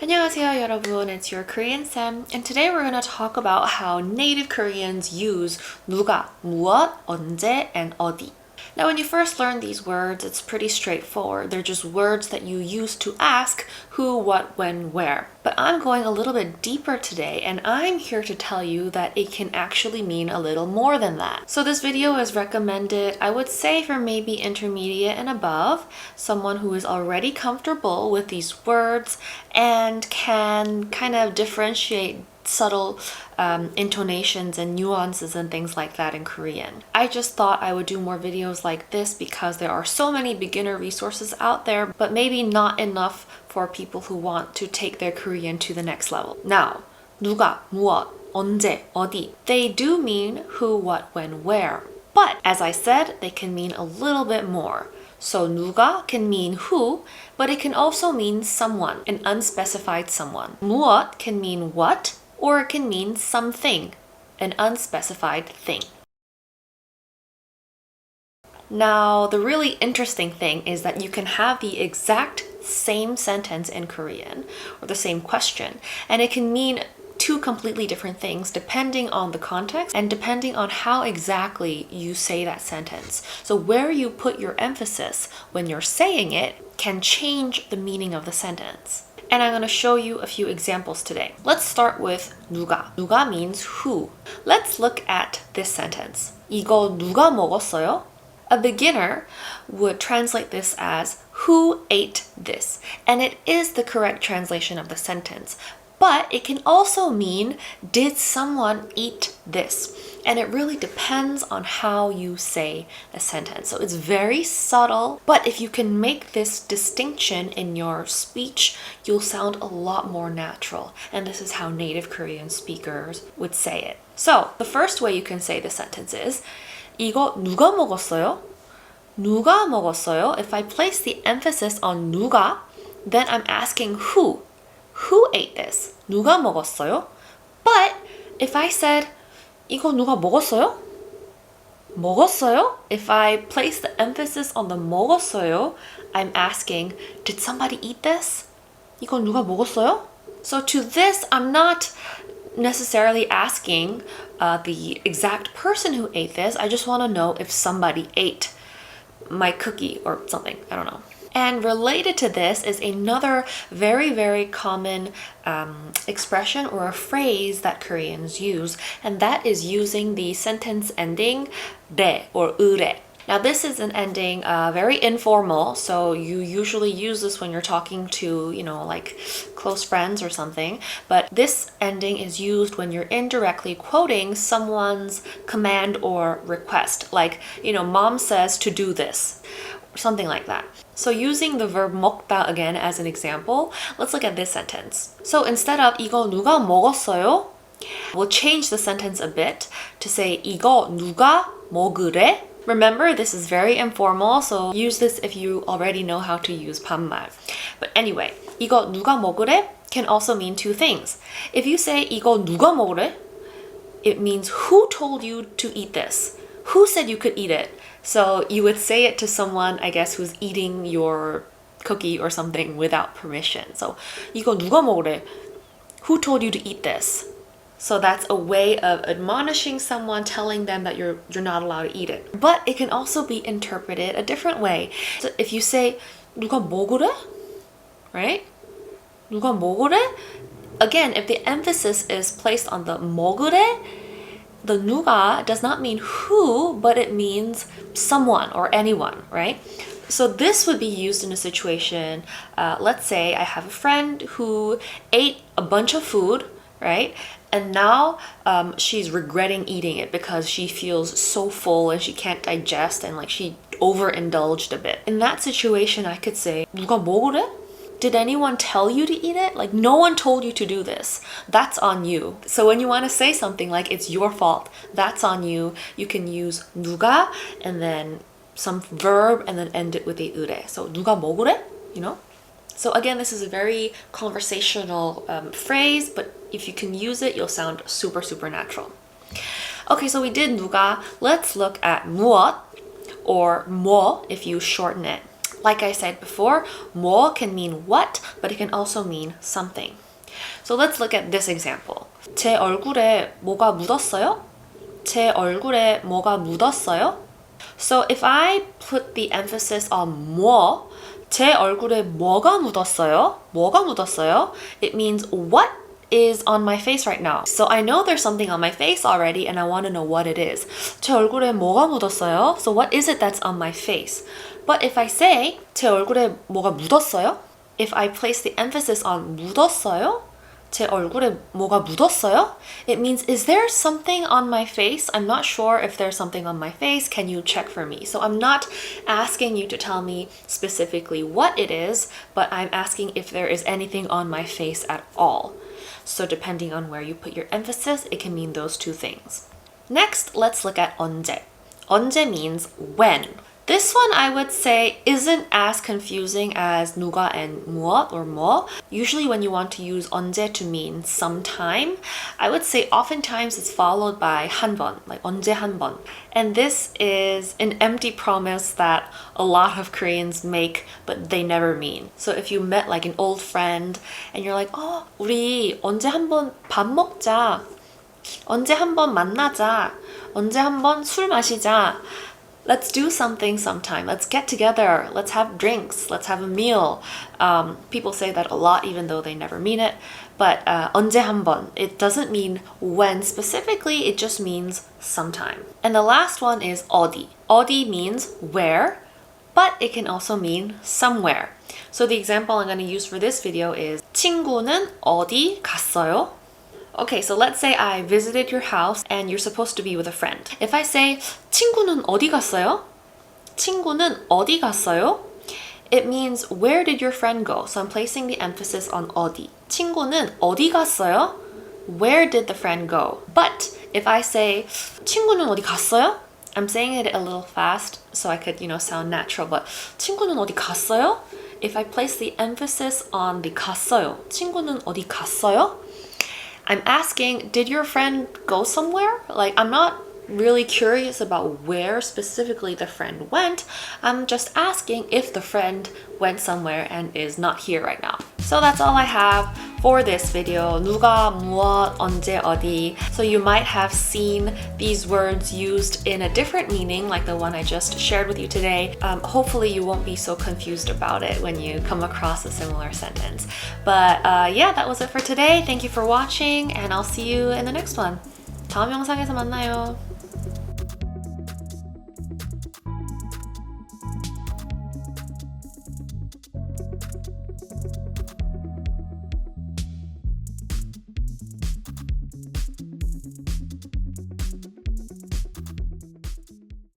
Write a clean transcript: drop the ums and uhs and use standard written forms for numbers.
안녕하세요, 여러분. It's your Korean Sam, and today we're going to talk about how native Koreans use 누가, 무엇, 언제, and 어디. Now, when you first learn these words, it's pretty straightforward. They're just words that you use to ask who, what, when, where. But I'm going a little bit deeper today, and I'm here to tell you that it can actually mean a little more than that. So this video is recommended, I would say, for maybe intermediate and above, someone who is already comfortable with these words and can kind of differentiate subtle intonations and nuances and things like that in Korean. I just thought I would do more videos like this because there are so many beginner resources out there, but maybe not enough for people who want to take their Korean to the next level. Now, 누가, 무엇, 언제, 어디. They do mean who, what, when, where. But as I said, they can mean a little bit more. So 누가 can mean who, but it can also mean someone, an unspecified someone. 무엇 can mean what, or it can mean something, an unspecified thing. Now, the really interesting thing is that you can have the exact same sentence in Korean, or the same question, and it can mean two completely different things depending on the context and depending on how exactly you say that sentence. So where you put your emphasis when you're saying it can change the meaning of the sentence. And I'm going to show you a few examples today. Let's start with 누가. 누가 means who. Let's look at this sentence. 이거 누가 먹었어요? A beginner would translate this as who ate this? And it is the correct translation of the sentence. But it can also mean, did someone eat this? And it really depends on how you say a sentence. So it's very subtle, but if you can make this distinction in your speech, you'll sound a lot more natural. And this is how native Korean speakers would say it. So the first way you can say the sentence is, 이거 누가 먹었어요? 누가 먹었어요? If I place the emphasis on 누가, then I'm asking who. Who ate this? 누가 먹었어요? But if I said 이거 누가 먹었어요? 먹었어요? If I place the emphasis on the 먹었어요, I'm asking, did somebody eat this? 이거 누가 먹었어요? So to this, I'm not necessarily asking the exact person who ate this. I just want to know if somebody ate my cookie or something. I don't know. And related to this is another very, very common expression or a phrase that Koreans use, and that is using the sentence ending 래 or 으래. Now this is an ending very informal, so you usually use this when you're talking to, like close friends or something, but this ending is used when you're indirectly quoting someone's command or request, like, mom says to do this, something like that. So using the verb 먹다 again as an example, let's look at this sentence. So instead of 이거 누가 먹었어요? We'll change the sentence a bit to say 이거 누가 먹으래? Remember, this is very informal, so use this if you already know how to use 반말. But anyway, 이거 누가 먹으래? Can also mean two things. If you say 이거 누가 먹으래? It means who told you to eat this? Who said you could eat it? So you would say it to someone, I guess, who's eating your cookie or something without permission. So 이거 누가 먹으래? Who told you to eat this? So that's a way of admonishing someone, telling them that you're not allowed to eat it. But it can also be interpreted a different way. So if you say 누가 먹으래? Right? 누가 먹으래? Again, if the emphasis is placed on the 먹으래, the 누가 does not mean who, but it means someone or anyone, right? So this would be used in a situation, let's say I have a friend who ate a bunch of food, right? And now she's regretting eating it because she feels so full and she can't digest and like she overindulged a bit. In that situation, I could say, 누가 먹으래? Did anyone tell you to eat it? Like, no one told you to do this. That's on you. So when you want to say something like it's your fault, that's on you. You can use 누가 and then some verb and then end it with a 으래. So 누가 먹으래? So again, this is a very conversational phrase, but if you can use it, you'll sound super, super natural. Okay, so we did 누가. Let's look at 무엇 or 뭐 if you shorten it. Like I said before, 뭐 can mean what, but it can also mean something. So let's look at this example. 제 얼굴에 뭐가 묻었어요? 제 얼굴에 뭐가 묻었어요? So if I put the emphasis on 뭐, 제 얼굴에 뭐가 묻었어요? 뭐가 묻었어요? It means what is on my face right now. So I know there's something on my face already and I want to know what it is. 제 얼굴에 뭐가 묻었어요? So what is it that's on my face? But if I say 제 얼굴에 뭐가 묻었어요? If I place the emphasis on 묻었어요? 제 얼굴에 뭐가 묻었어요? It means, is there something on my face? I'm not sure if there's something on my face. Can you check for me? So I'm not asking you to tell me specifically what it is, but I'm asking if there is anything on my face at all. So depending on where you put your emphasis, it can mean those two things. Next, let's look at 언제. 언제 means when. This one I would say isn't as confusing as 누가 and 무엇 or 뭐. Usually when you want to use 언제 to mean sometime, I would say oftentimes it's followed by 한 번, like 언제 한 번. And this is an empty promise that a lot of Koreans make, but they never mean. So if you met like an old friend and you're like, 우리 언제 한번 밥 먹자. 언제 한번 만나자. 언제 한번 술 마시자. Let's do something sometime. Let's get together. Let's have drinks. Let's have a meal. People say that a lot even though they never mean it. But 언제 한번, it doesn't mean when specifically, it just means sometime. And the last one is 어디. 어디 means where, but it can also mean somewhere. So the example I'm going to use for this video is 친구는 어디 갔어요? Okay, so let's say I visited your house and you're supposed to be with a friend. If I say 친구는 어디 갔어요? 친구는 어디 갔어요? It means where did your friend go? So I'm placing the emphasis on 어디. 친구는 어디 갔어요? Where did the friend go? But if I say 친구는 어디 갔어요? I'm saying it a little fast so I could, sound natural. But 친구는 어디 갔어요? If I place the emphasis on the 갔어요. 친구는 어디 갔어요? I'm asking, did your friend go somewhere? Like, I'm not really curious about where specifically the friend went. I'm just asking if the friend went somewhere and is not here right now. So that's all I have for this video. 누가, 무엇, 언제, 어디. So you might have seen these words used in a different meaning, like the one I just shared with you today. Hopefully you won't be so confused about it when you come across a similar sentence. But yeah, that was it for today. Thank you for watching, and I'll see you in the next one. 다음 영상에서 만나요.